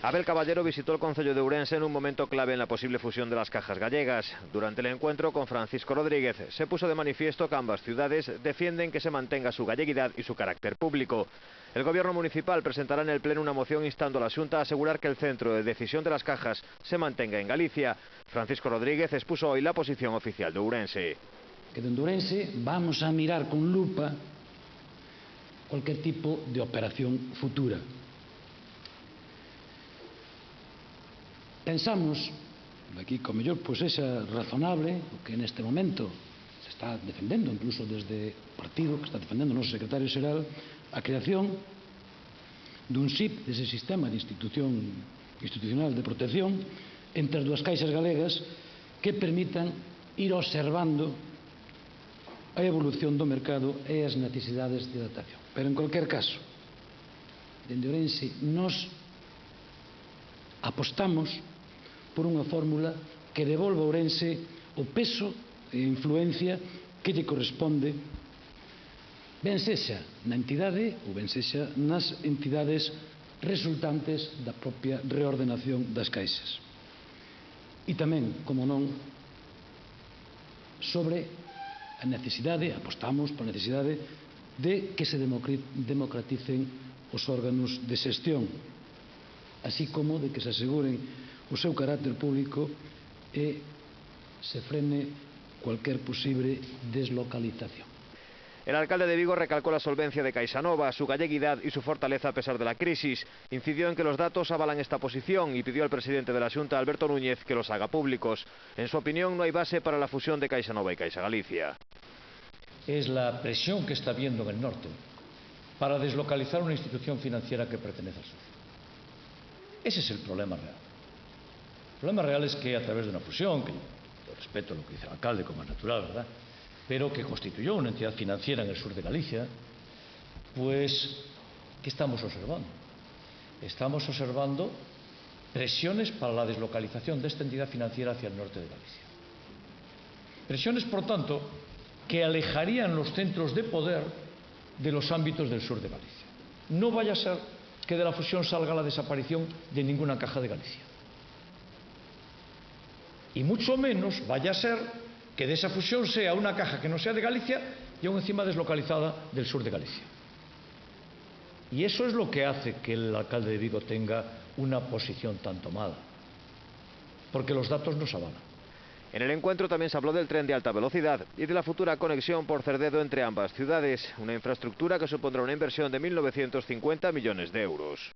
Abel Caballero visitó el concello de Ourense en un momento clave en la posible fusión de las cajas gallegas. Durante el encuentro con Francisco Rodríguez se puso de manifiesto que ambas ciudades defienden que se mantenga su galleguidad y su carácter público. El gobierno municipal presentará en el pleno una moción instando a la Xunta a asegurar que el centro de decisión de las cajas se mantenga en Galicia. Francisco Rodríguez expuso hoy la posición oficial de Ourense. Que dende Ourense vamos a mirar con lupa cualquier tipo de operación futura. Pensamos, aquí co mellor pois é razonable o que neste momento se está defendendo, incluso desde o partido que está defendendo o noso secretario xeral, a creación dun SIP, dese sistema de institucional de protección entre as dúas caixas galegas que permitan ir observando a evolución do mercado e as necesidades de adaptación. Pero en cualquier caso, dende Ourense nos apostamos por unha fórmula que devolva a Ourense o peso e influencia que lle corresponde, ben sexa na entidade ou ben sexa nas entidades resultantes da propia reordenación das caixas. E tamén, como non, sobre a necesidade, apostamos pola necesidade de que se democraticen os órganos de xestión, así como de que se aseguren o seu carácter público e se frene cualquier posible deslocalización. El alcalde de Vigo recalcó la solvencia de CaixaNova, su galleguidad y su fortaleza a pesar de la crisis. Incidió en que los datos avalan esta posición y pidió al presidente de la Xunta, Alberto Núñez, que los haga públicos. En su opinión, no hay base para la fusión de CaixaNova y Caixa Galicia. Es la presión que está habiendo en el norte para deslocalizar una institución financiera que pertenece al sur. Ese es el problema real. El problema real es que a través de una fusión, que yo respeto lo que dice el alcalde como es natural, ¿verdad?, pero que constituyó una entidad financiera en el sur de Galicia, pues, ¿qué estamos observando? Estamos observando presiones para la deslocalización de esta entidad financiera hacia el norte de Galicia. Presiones, por tanto, que alejarían los centros de poder de los ámbitos del sur de Galicia. No vaya a ser que de la fusión salga la desaparición de ninguna caja de Galicia. Y mucho menos vaya a ser que de esa fusión sea una caja que no sea de Galicia y aún encima deslocalizada del sur de Galicia. Y eso es lo que hace que el alcalde de Vigo tenga una posición tan tomada, porque los datos nos avalan. En el encuentro también se habló del tren de alta velocidad y de la futura conexión por Cerdedo entre ambas ciudades, una infraestructura que supondrá una inversión de 1.950 millones de euros.